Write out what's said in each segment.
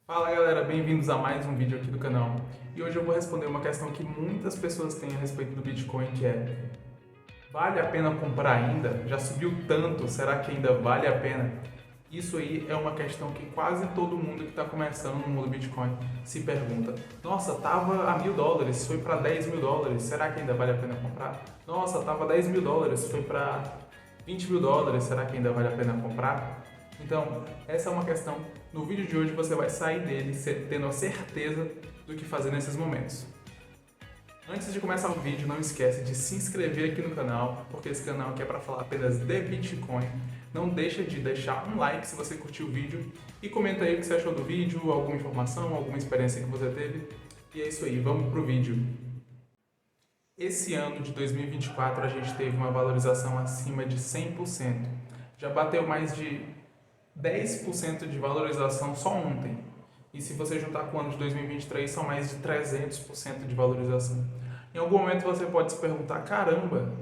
Fala galera, bem-vindos a mais um vídeo aqui do canal. E hoje eu vou responder uma questão que muitas pessoas têm a respeito do Bitcoin, que é: vale a pena comprar ainda? Já subiu tanto, será que ainda vale a pena? Isso aí é uma questão que quase todo mundo que está começando no mundo Bitcoin se pergunta. Nossa, tava a $1.000, foi para $10.000, será que ainda vale a pena comprar? Nossa, tava $10.000, foi para $20.000, será que ainda vale a pena comprar? Então, essa é uma questão. No vídeo de hoje você vai sair dele tendo a certeza do que fazer nesses momentos. Antes de começar o vídeo, não esquece de se inscrever aqui no canal, porque esse canal aqui é para falar apenas de Bitcoin. Não deixa de deixar um like se você curtiu o vídeo e comenta aí o que você achou do vídeo, alguma informação, alguma experiência que você teve. E é isso aí, vamos pro vídeo. Esse ano de 2024 a gente teve uma valorização acima de 100%. Já bateu mais de 10% de valorização só ontem. E se você juntar com o ano de 2023, são mais de 300% de valorização. Em algum momento você pode se perguntar: caramba,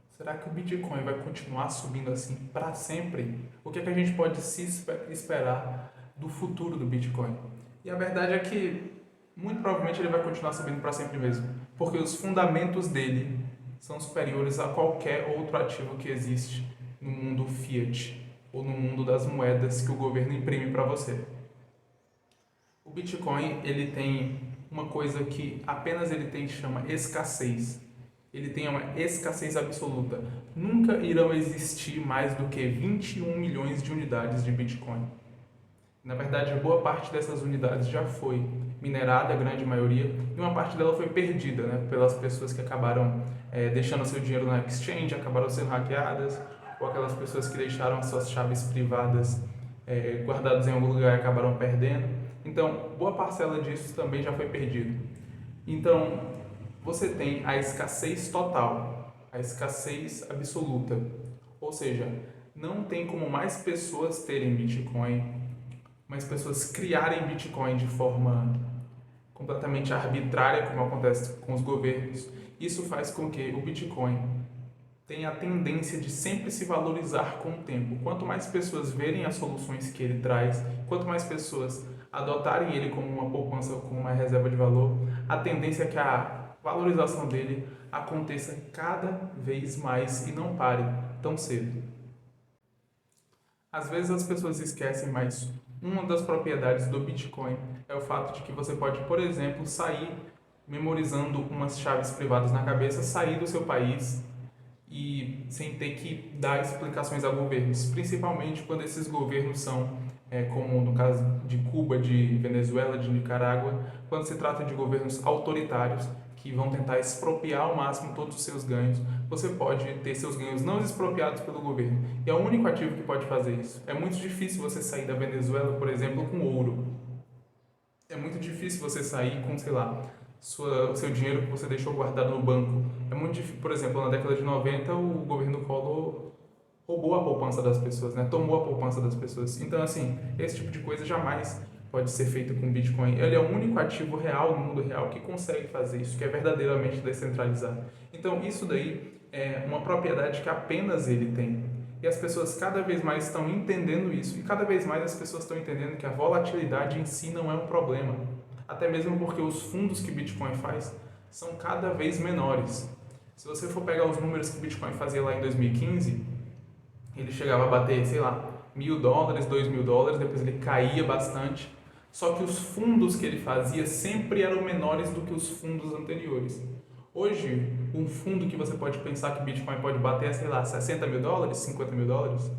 será que o Bitcoin vai continuar subindo assim para sempre? O que é que a gente pode se esperar do futuro do Bitcoin? E a verdade é que muito provavelmente ele vai continuar subindo para sempre mesmo, porque os fundamentos dele são superiores a qualquer outro ativo que existe no mundo fiat ou no mundo das moedas que o governo imprime para você. O Bitcoin, ele tem uma coisa que apenas ele tem, que chama escassez. Ele tem uma escassez absoluta. Nunca irão existir mais do que 21 milhões de unidades de Bitcoin. Na verdade, boa parte dessas unidades já foi minerada, a grande maioria, e uma parte dela foi perdida, né, pelas pessoas que acabaram deixando seu dinheiro na exchange, acabaram sendo hackeadas, ou aquelas pessoas que deixaram suas chaves privadas guardadas em algum lugar e acabaram perdendo. Então, boa parcela disso também já foi perdido. Então, você tem a escassez total, a escassez absoluta. Ou seja, não tem como mais pessoas terem Bitcoin, mais pessoas criarem Bitcoin de forma completamente arbitrária, como acontece com os governos. Isso faz com que o Bitcoin tenha a tendência de sempre se valorizar com o tempo. Quanto mais pessoas verem as soluções que ele traz, quanto mais pessoas adotarem ele como uma poupança, como uma reserva de valor, a tendência é que a valorização dele aconteça cada vez mais e não pare tão cedo. Às vezes as pessoas esquecem, mas uma das propriedades do Bitcoin é o fato de que você pode, por exemplo, sair memorizando umas chaves privadas na cabeça, sair do seu país e sem ter que dar explicações a governos, principalmente quando esses governos são, como no caso de Cuba, de Venezuela, de Nicarágua, quando se trata de governos autoritários que vão tentar expropriar ao máximo todos os seus ganhos. Você pode ter seus ganhos não expropriados pelo governo, e é o único ativo que pode fazer isso. É muito difícil você sair da Venezuela, por exemplo, com ouro. É muito difícil você sair com, sei lá, o seu dinheiro que você deixou guardado no banco. É muito difícil. Por exemplo, na década de 90, o governo Collor roubou a poupança das pessoas, né? Tomou a poupança das pessoas. Então, assim, esse tipo de coisa jamais pode ser feito com Bitcoin. Ele é o único ativo real no mundo real que consegue fazer isso, que é verdadeiramente descentralizado. Então, isso daí é uma propriedade que apenas ele tem. E as pessoas cada vez mais estão entendendo isso, e cada vez mais as pessoas estão entendendo que a volatilidade em si não é um problema. Até mesmo porque os fundos que Bitcoin faz são cada vez menores. Se você for pegar os números que o Bitcoin fazia lá em 2015, ele chegava a bater, sei lá, $1.000, $2.000, depois ele caía bastante. Só que os fundos que ele fazia sempre eram menores do que os fundos anteriores. Hoje, um fundo que você pode pensar que Bitcoin pode bater é, sei lá, $60.000, $50.000.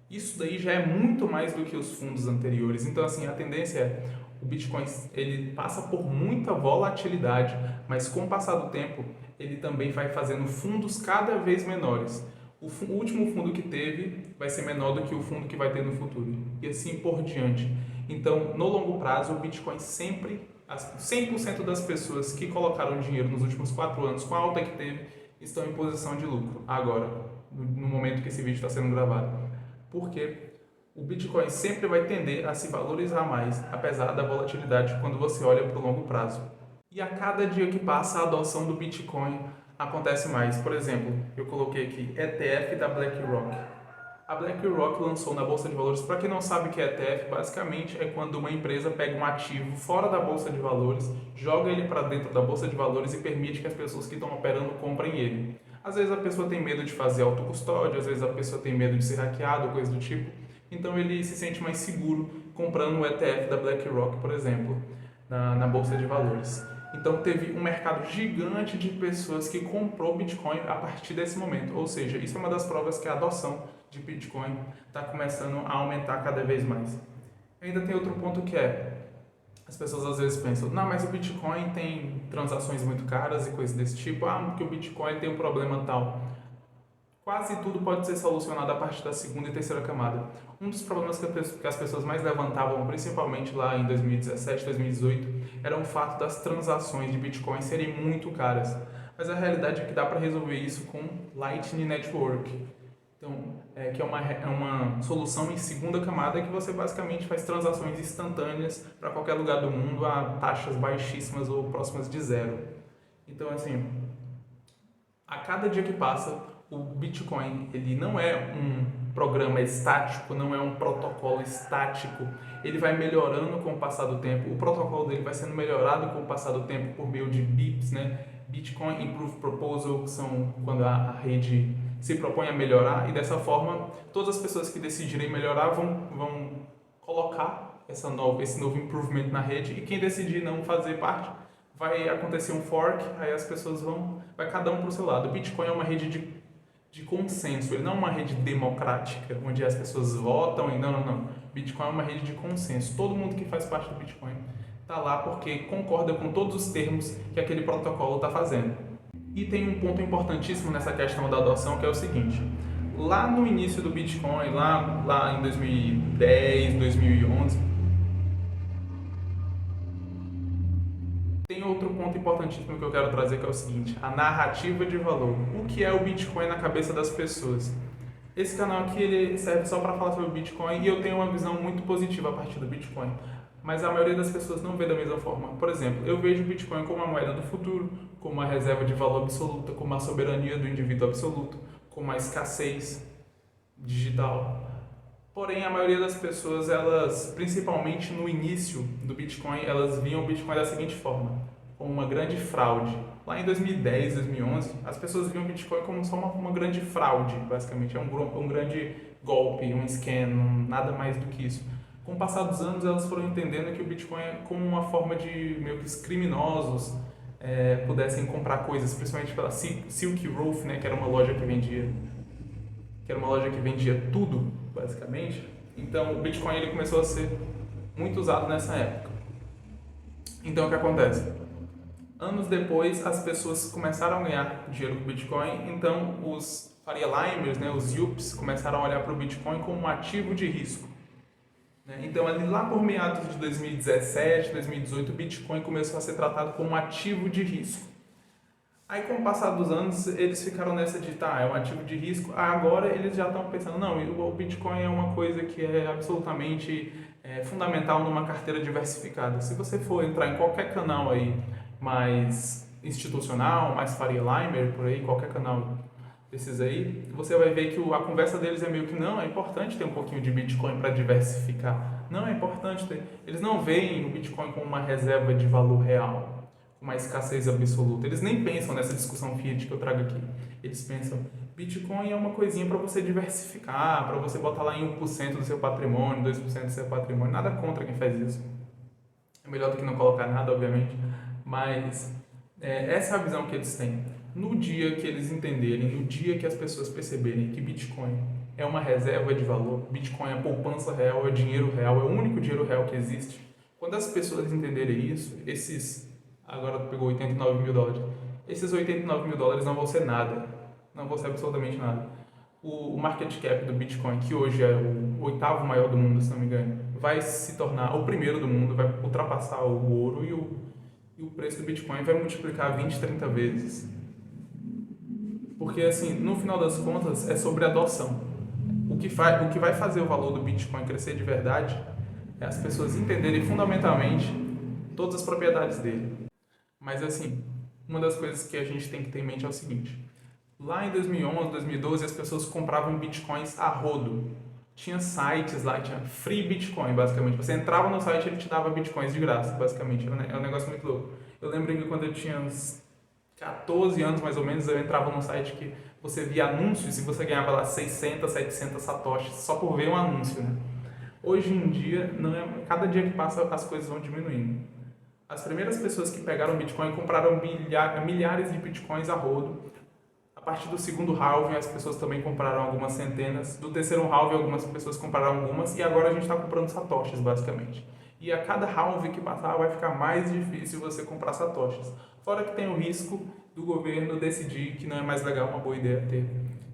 Isso daí já é muito mais do que os fundos anteriores. Então, assim, a tendência é o Bitcoin, ele passa por muita volatilidade, mas com o passar do tempo, ele também vai fazendo fundos cada vez menores. O último fundo que teve vai ser menor do que o fundo que vai ter no futuro, e assim por diante. Então, no longo prazo, o Bitcoin sempre, 100% das pessoas que colocaram dinheiro nos últimos 4 anos, com a alta que teve, estão em posição de lucro, agora, no momento que esse vídeo está sendo gravado. Porque o Bitcoin sempre vai tender a se valorizar mais, apesar da volatilidade quando você olha para o longo prazo. E a cada dia que passa, a adoção do Bitcoin acontece mais. Por exemplo, eu coloquei aqui ETF da BlackRock. A BlackRock lançou na Bolsa de Valores, para quem não sabe o que é ETF, basicamente é quando uma empresa pega um ativo fora da Bolsa de Valores, joga ele para dentro da Bolsa de Valores e permite que as pessoas que estão operando comprem ele. Às vezes a pessoa tem medo de fazer autocustódia, às vezes a pessoa tem medo de ser hackeado, coisa do tipo, então ele se sente mais seguro comprando o ETF da BlackRock, por exemplo, na Bolsa de Valores. Então teve um mercado gigante de pessoas que comprou Bitcoin a partir desse momento. Ou seja, isso é uma das provas que a adoção de Bitcoin está começando a aumentar cada vez mais. Ainda tem outro ponto que é, as pessoas às vezes pensam, não, mas o Bitcoin tem transações muito caras e coisas desse tipo, porque o Bitcoin tem um problema tal. Quase tudo pode ser solucionado a partir da segunda e terceira camada. Um dos problemas que as pessoas mais levantavam, principalmente lá em 2017, 2018, era o fato das transações de Bitcoin serem muito caras. Mas a realidade é que dá para resolver isso com Lightning Network. Então, que é uma solução em segunda camada que você basicamente faz transações instantâneas para qualquer lugar do mundo a taxas baixíssimas ou próximas de zero. Então, assim, a cada dia que passa, o Bitcoin ele não é um programa estático, não é um protocolo estático. Ele vai melhorando com o passar do tempo. O protocolo dele vai sendo melhorado com o passar do tempo por meio de BIPs, né? Bitcoin Improved Proposal, que são quando a rede se propõe a melhorar, e dessa forma todas as pessoas que decidirem melhorar vão colocar esse novo improvement na rede, e quem decidir não fazer parte, vai acontecer um fork, aí as pessoas vai cada um para o seu lado. O Bitcoin é uma rede de consenso, ele não é uma rede democrática, onde as pessoas votam e não. Bitcoin é uma rede de consenso. Todo mundo que faz parte do Bitcoin está lá porque concorda com todos os termos que aquele protocolo está fazendo. E tem um ponto importantíssimo nessa questão da adoção, que é o seguinte: lá no início do Bitcoin, lá em 2010, 2011, tem outro ponto importantíssimo que eu quero trazer, que é o seguinte: a narrativa de valor. O que é o Bitcoin na cabeça das pessoas? Esse canal aqui ele serve só para falar sobre o Bitcoin, e eu tenho uma visão muito positiva a partir do Bitcoin. Mas a maioria das pessoas não vê da mesma forma. Por exemplo, eu vejo o Bitcoin como uma moeda do futuro, como uma reserva de valor absoluta, como a soberania do indivíduo absoluto, como a escassez digital. Porém, a maioria das pessoas, elas, principalmente no início do Bitcoin, elas viam o Bitcoin da seguinte forma: como uma grande fraude. Lá em 2010, 2011, as pessoas viam o Bitcoin como só uma grande fraude, basicamente. É um grande golpe, um scam, nada mais do que isso. Com o passar dos anos, elas foram entendendo que o Bitcoin é como uma forma de meio que os criminosos pudessem comprar coisas, principalmente pela Silk Road, né, que era uma loja que vendia tudo, basicamente. Então, o Bitcoin ele começou a ser muito usado nessa época. Então, o que acontece? Anos depois, as pessoas começaram a ganhar dinheiro com o Bitcoin, então os Faria Limers, né, os YUPs, começaram a olhar para o Bitcoin como um ativo de risco. Então, ali lá por meados de 2017, 2018, o Bitcoin começou a ser tratado como um ativo de risco. Aí, com o passar dos anos, eles ficaram nessa de, é um ativo de risco. Agora, eles já estão pensando, não, o Bitcoin é uma coisa que é absolutamente fundamental numa carteira diversificada. Se você for entrar em qualquer canal aí mais institucional, mais Faria Limer, por aí, qualquer canal desses aí, você vai ver que a conversa deles é meio que, não, é importante ter um pouquinho de Bitcoin para diversificar. Não, é importante ter. Eles não veem o Bitcoin como uma reserva de valor real, uma escassez absoluta. Eles nem pensam nessa discussão Fiat que eu trago aqui. Eles pensam, Bitcoin é uma coisinha para você diversificar, para você botar lá em 1% do seu patrimônio, 2% do seu patrimônio. Nada contra quem faz isso. É melhor do que não colocar nada, obviamente. Mas essa é a visão que eles têm. No dia que eles entenderem, no dia que as pessoas perceberem que Bitcoin é uma reserva de valor, Bitcoin é poupança real, é dinheiro real, é o único dinheiro real que existe. Quando as pessoas entenderem isso, agora pegou 89 mil dólares, esses 89 mil dólares não vão ser nada, não vão ser absolutamente nada. O market cap do Bitcoin, que hoje é o 8º maior do mundo, se não me engano, vai se tornar o primeiro do mundo, vai ultrapassar o ouro, e o preço do Bitcoin vai multiplicar 20, 30 vezes. Porque, assim, no final das contas, é sobre adoção. O que vai fazer o valor do Bitcoin crescer de verdade é as pessoas entenderem fundamentalmente todas as propriedades dele. Mas, assim, uma das coisas que a gente tem que ter em mente é o seguinte: Lá em 2011, 2012, as pessoas compravam bitcoins a rodo. Tinha sites lá, tinha free Bitcoin, basicamente. Você entrava no site e ele te dava bitcoins de graça, basicamente. É um negócio muito louco. Eu lembro que quando eu tinha uns 14 anos, mais ou menos, eu entrava num site que você via anúncios e você ganhava lá 600, 700 satoshis só por ver um anúncio, né? Hoje em dia, não é, cada dia que passa as coisas vão diminuindo. As primeiras pessoas que pegaram Bitcoin compraram milhares de Bitcoins a rodo. A partir do segundo halving, as pessoas também compraram algumas centenas. Do terceiro halving, algumas pessoas compraram algumas. E agora a gente está comprando satoshis, basicamente. E a cada halving que passar, vai ficar mais difícil você comprar satoshis. Fora que tem o risco do governo decidir que não é mais legal, uma boa ideia ter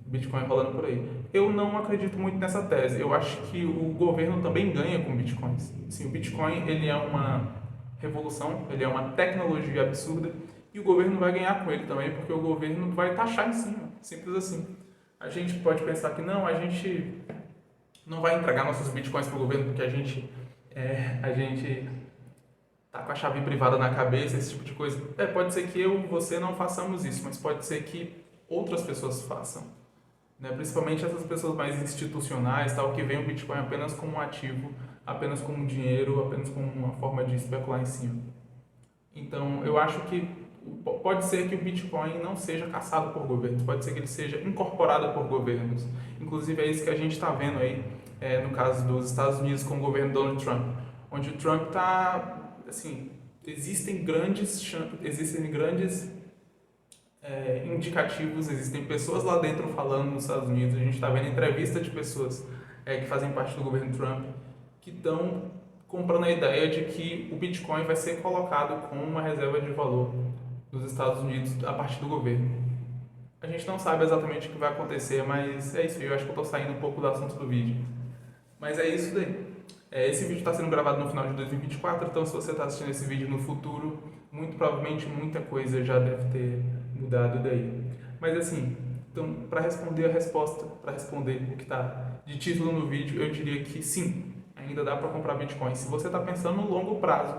Bitcoin rolando por aí. Eu não acredito muito nessa tese. Eu acho que o governo também ganha com Bitcoins. Sim, o Bitcoin ele é uma revolução, ele é uma tecnologia absurda e o governo vai ganhar com ele também, porque o governo vai taxar em cima, simples assim. A gente pode pensar que não, a gente não vai entregar nossos bitcoins para o governo porque a gente tá com a chave privada na cabeça, esse tipo de coisa. Pode ser que eu e você não façamos isso, mas pode ser que outras pessoas façam. Né? Principalmente essas pessoas mais institucionais, tal, que veem o Bitcoin apenas como um ativo, apenas como um dinheiro, apenas como uma forma de especular em cima. Então, eu acho que pode ser que o Bitcoin não seja caçado por governos, pode ser que ele seja incorporado por governos. Inclusive, é isso que a gente está vendo aí, no caso dos Estados Unidos com o governo Donald Trump, onde o Trump está, assim, existem grandes indicativos, existem pessoas lá dentro falando nos Estados Unidos, a gente está vendo entrevista de pessoas que fazem parte do governo Trump, que estão comprando a ideia de que o Bitcoin vai ser colocado como uma reserva de valor nos Estados Unidos a partir do governo. A gente não sabe exatamente o que vai acontecer, mas é isso aí, eu acho que eu estou saindo um pouco do assunto do vídeo. Mas é isso daí. Esse vídeo está sendo gravado no final de 2024, então se você está assistindo esse vídeo no futuro, muito provavelmente muita coisa já deve ter mudado daí. Mas assim, então, para responder a resposta, para responder o que está de título no vídeo, eu diria que sim, ainda dá para comprar Bitcoin. Se você está pensando no longo prazo,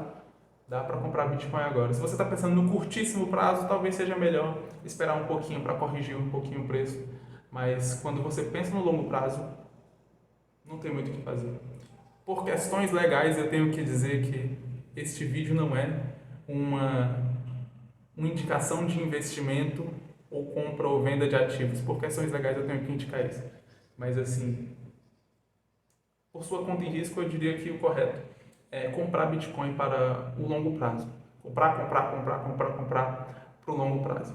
dá para comprar Bitcoin agora. Se você está pensando no curtíssimo prazo, talvez seja melhor esperar um pouquinho para corrigir um pouquinho o preço. Mas quando você pensa no longo prazo, não tem muito o que fazer. Por questões legais, eu tenho que dizer que este vídeo não é uma indicação de investimento ou compra ou venda de ativos. Por questões legais, eu tenho que indicar isso. Mas assim, por sua conta e risco, eu diria que o correto é comprar Bitcoin para o longo prazo. Comprar para o longo prazo.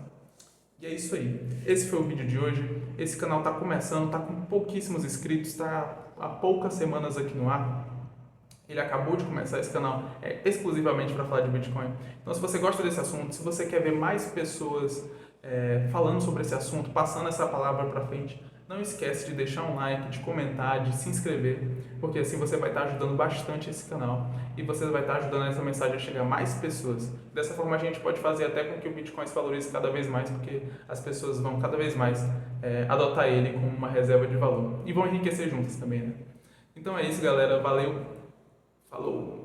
E é isso aí. Esse foi o vídeo de hoje. Esse canal está começando, está com pouquíssimos inscritos, está há poucas semanas aqui no ar. Ele acabou de começar esse canal exclusivamente para falar de Bitcoin. Então, se você gosta desse assunto, se você quer ver mais pessoas falando sobre esse assunto, passando essa palavra para frente, não esquece de deixar um like, de comentar, de se inscrever, porque assim você vai estar ajudando bastante esse canal e você vai estar ajudando essa mensagem a chegar a mais pessoas. Dessa forma a gente pode fazer até com que o Bitcoin se valorize cada vez mais, porque as pessoas vão cada vez mais adotar ele como uma reserva de valor e vão enriquecer juntas também, né? Então é isso, galera. Valeu! Falou!